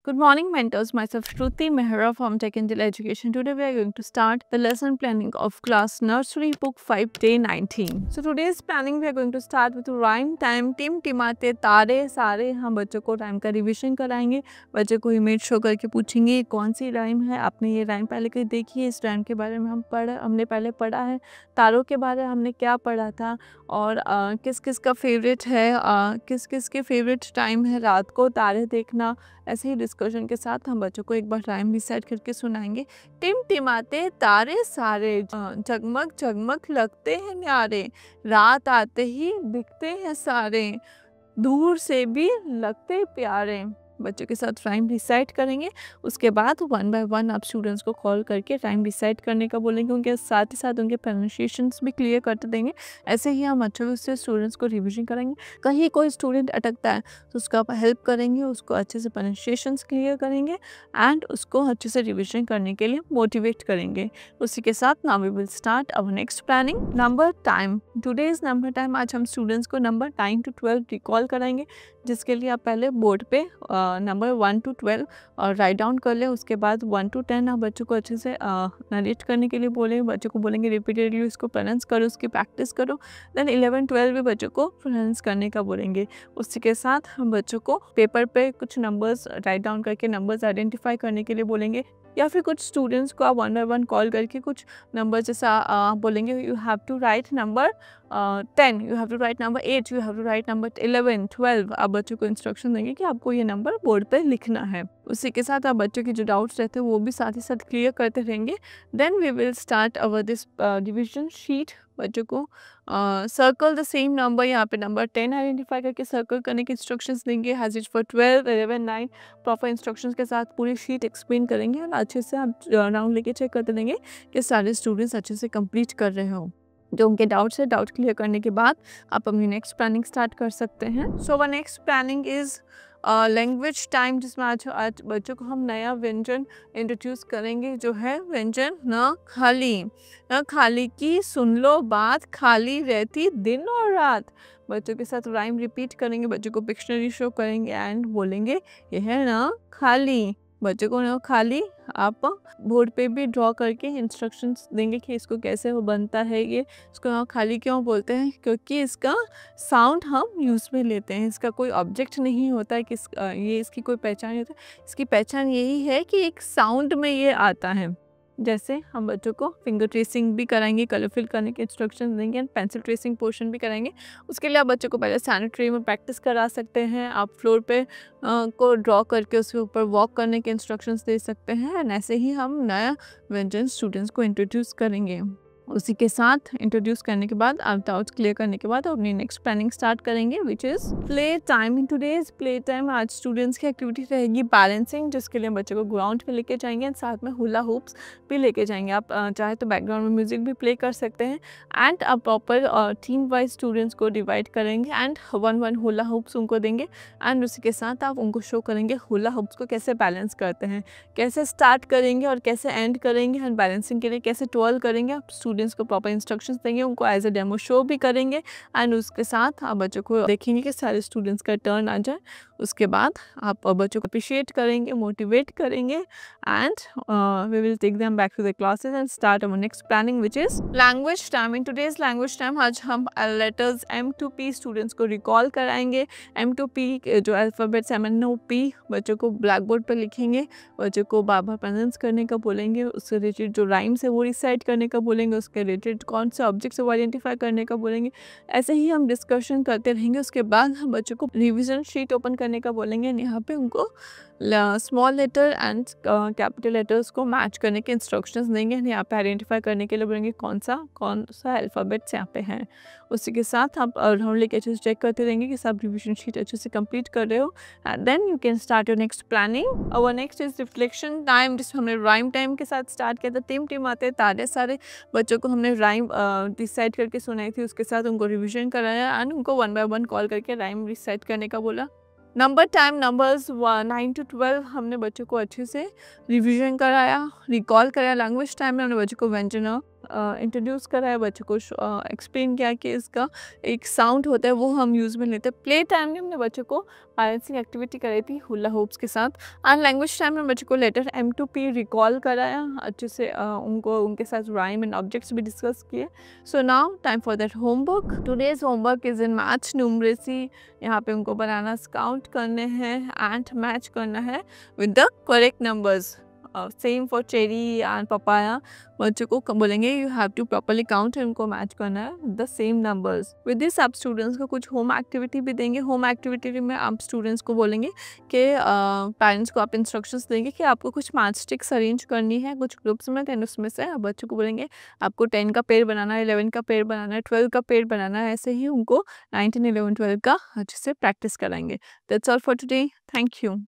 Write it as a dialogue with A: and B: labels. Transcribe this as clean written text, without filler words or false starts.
A: Good morning, mentors. Myself Shruti Mehra from Tech Angel Education. Today we are going to start the lesson planning of class nursery book 5 day 19. So today's planning we are going to start with rhyme time. टिम टिमाते तारे सारे हम बच्चों को rhyme का revision कराएंगे. बच्चों को इमेज शो करके पूछेंगे कौन सी राइम है. आपने ये राइम पहले कहीं देखी है. इस राइम के बारे में हमने पहले पढ़ा है. तारों के बारे में हमने क्या पढ़ा था और किस किस का फेवरेट है, किस किस के फेवरेट टाइम है रात को तारे देखना. ऐसे ही डिस्कशन के साथ हम बच्चों को एक बार राइम रिसाइट करके सुनाएंगे. टिमटिमाते तारे सारे जगमग जगमग लगते हैं न्यारे, रात आते ही दिखते हैं सारे, दूर से भी लगते प्यारे. बच्चों के साथ राइम रिसाइट करेंगे. उसके बाद वन बाय वन आप स्टूडेंट्स को कॉल करके राइम रिसाइट करने का बोलेंगे. उनके साथ ही साथ उनके प्रोनाउंसिएशंस भी क्लियर करते देंगे. ऐसे ही हम अच्छे से स्टूडेंट्स को रिवीजन करेंगे. कहीं कोई स्टूडेंट अटकता है तो उसका आप हेल्प करेंगे, उसको अच्छे से प्रोनाउंसिएशंस क्लियर करेंगे एंड उसको अच्छे से रिवीजन करने के लिए मोटिवेट करेंगे. उसी के साथ now we will start our next planning. Number time. Today's number time. आज हम स्टूडेंट्स को नंबर 9 to 12 रिकॉल कराएंगे, जिसके लिए आप पहले बोर्ड पे नंबर 1 to 12 और राइट डाउन कर लें. उसके बाद 1 to 10 आप बच्चों को अच्छे से नरेट करने के लिए बोलेंगे. बच्चों को बोलेंगे रिपीटेडली उसको प्रोनाउंस करो, उसकी प्रैक्टिस करो. देन 11 12 भी बच्चों को प्रोनाउंस करने का बोलेंगे. उसी के साथ हम बच्चों को पेपर पे कुछ नंबर्स राइट डाउन करके नंबर्स आइडेंटिफाई करने के लिए बोलेंगे. या फिर कुछ स्टूडेंट्स को आप वन बाय वन कॉल करके कुछ नंबर जैसा बोलेंगे you have to write number 10, you have to write number 8, you have to write number 11 12. आप बच्चों को इंस्ट्रक्शन देंगे कि आपको ये नंबर बोर्ड पे लिखना है. उसी के साथ आप बच्चों के जो डाउट्स रहते हैं वो भी साथ ही साथ क्लियर करते रहेंगे. Then we will start our this division sheet. बच्चों को सर्कल द सेम नंबर, यहाँ पे नंबर 10 आइडेंटिफाई करके सर्कल करने के इंस्ट्रक्शंस देंगे. Has it for 12 11 9 proper instructions के साथ पूरी शीट एक्सप्लेन करेंगे और अच्छे से आप राउंड लेके चेक करते रहेंगे कि सारे स्टूडेंट्स अच्छे से कंप्लीट कर रहे हो. जो उनके डाउट्स है, डाउट क्लियर करने के बाद आप अपनी नेक्स्ट प्लानिंग स्टार्ट कर सकते हैं. So our next planning is language time, जिसमें आज बच्चों को हम नया व्यंजन इंट्रोड्यूस करेंगे जो है व्यंजन न खाली. न खाली की सुन लो बात, खाली रहती दिन और रात. बच्चों के साथ राइम रिपीट करेंगे, बच्चों को पिक्शनरी शो करेंगे एंड बोलेंगे ये है न खाली. बच्चों को न खाली आप बोर्ड पे भी ड्रॉ करके इंस्ट्रक्शंस देंगे कि इसको कैसे वो बनता है. ये इसको ना खाली क्यों बोलते हैं, क्योंकि इसका साउंड हम यूज़ में लेते हैं. इसका कोई ऑब्जेक्ट नहीं होता है कि ये इसकी कोई पहचान नहीं होती. इसकी पहचान यही है कि एक साउंड में ये आता है. जैसे हम बच्चों को फिंगर ट्रेसिंग भी कराएंगे, कलर फिल करने के इंस्ट्रक्शन देंगे एंड पेंसिल ट्रेसिंग पोर्शन भी कराएंगे. उसके लिए आप बच्चों को पहले सैनिटरी में प्रैक्टिस करा सकते हैं. आप फ्लोर पे को ड्रॉ करके उसके ऊपर वॉक करने के इंस्ट्रक्शंस दे सकते हैं. एंड ऐसे ही हम नया व्यंजन स्टूडेंट्स को इंट्रोड्यूस करेंगे. उसी के साथ इंट्रोड्यूस करने के बाद आप डाउट्स क्लियर करने के बाद अपनी नेक्स्ट प्लानिंग स्टार्ट करेंगे, which is play time. In today's play time आज स्टूडेंट्स की एक्टिविटी रहेगी बैलेंसिंग, जिसके लिए बच्चों को ग्राउंड पे लेके जाएंगे एंड साथ में हुला हुप्स भी लेके जाएंगे. आप चाहे तो बैकग्राउंड में म्यूजिक भी प्ले कर सकते हैं. एंड आप प्रॉपर टीम वाइज स्टूडेंट्स को डिवाइड करेंगे and one one hula hoops उनको देंगे. एंड उसी के साथ आप उनको शो करेंगे हुला हुप्स को कैसे बैलेंस करते हैं, कैसे स्टार्ट करेंगे और कैसे एंड करेंगे एंड बैलेंसिंग के लिए कैसे ट्वेल करेंगे. आप स्टूडेंट्स को प्रॉपर इंस्ट्रक्शंस देंगे, उनको एज अ डेमो शो भी करेंगे. एंड उसके साथ आप बच्चों को देखेंगे कि सारे स्टूडेंट्स का टर्न आ जाए. उसके बाद आप बच्चों को अप्रिशिएट करेंगे, मोटिवेट करेंगे and we will take them back to the classes and start our next planning, which is language time. In today's language time आज हम letters M to P students को रिकॉल कराएंगे. M to P जो alphabets MNOP बच्चों को black board पर लिखेंगे. बच्चों को बार बार प्रोनाउंस करने का बोलेंगे. उससे रिलेटेड जो राइम्स है वो रिसाइट करने का बोलेंगे. उसके रिलेटेड कौन से ऑब्जेक्ट्स वो आइडेंटिफाई करने का बोलेंगे. ऐसे ही हम डिस्कशन करते रहेंगे. उसके बाद हम बच्चों को रिविजन शीट ओपन करने का बोलेंगे. यहाँ पे उनको small letter and capital letters को मैच करने के इंस्ट्रक्शंस देंगे. यहाँ पे आइडेंटिफाई करने के लिए बोलेंगे कौन सा अल्फ़ाबेट्स यहाँ पे हैं. उसी के साथ आप राउंड लेके अच्छे से चेक करते रहेंगे कि सब रिविजन शीट अच्छे से कंप्लीट कर रहे हो. And then you can start your next planning. Our next is reflection time, जिसमें हमने राइम टाइम के साथ स्टार्ट किया था. टिम टिमाते तारे सारे बच्चों को हमने राइम डिसाइड करके सुनाई थी. उसके साथ उनको रिविजन कराया एंड उनको वन बाय वन कॉल करके राइम रिसाइट करने का बोला. नंबर टाइम नंबर्स 9 to 12 हमने बच्चों को अच्छे से रिवीजन कराया, रिकॉल कराया. लैंग्वेज टाइम में हमने बच्चों को व्यंजन इंट्रोड्यूस करा है, बच्चों को एक्सप्लेन किया कि इसका एक साउंड होता है वो हम यूज़ में लेते हैं। प्ले टाइम में हमने बच्चों को बैलेंसिंग एक्टिविटी कराई थी हुला हुप्स के साथ। एंड लैंग्वेज टाइम में बच्चों को letter M to P recall कराया अच्छे से, उनको उनके साथ राइम एंड ऑब्जेक्ट्स भी डिस्कस किए। So now time for that homework. Today's homework is in match numeracy. यहाँ पे उनको बनाना काउंट करने हैं एंड मैच करना है with the correct numbers. Same for cherry and papaya. बच्चों को बोलेंगे you have to properly count, उनको मैच करना है the same numbers. With this आप स्टूडेंट्स को कुछ होम एक्टिविटी भी देंगे। होम एक्टिविटी में आप स्टूडेंट्स को बोलेंगे कि पेरेंट्स को आप इंस्ट्रक्शंस देंगे कि आपको कुछ मैच स्टिक्स अरेंज करनी है कुछ ग्रुप्स में, 10 उसमें से आप बच्चों को बोलेंगे आपको 10 का पेड़ बनाना है, 11 का पेड़ बनाना है, 12 का पेड़ बनाना है। ऐसे ही उनको 19, 11, 12 का अच्छे से प्रैक्टिस कराएंगे। That's all for today. Thank you.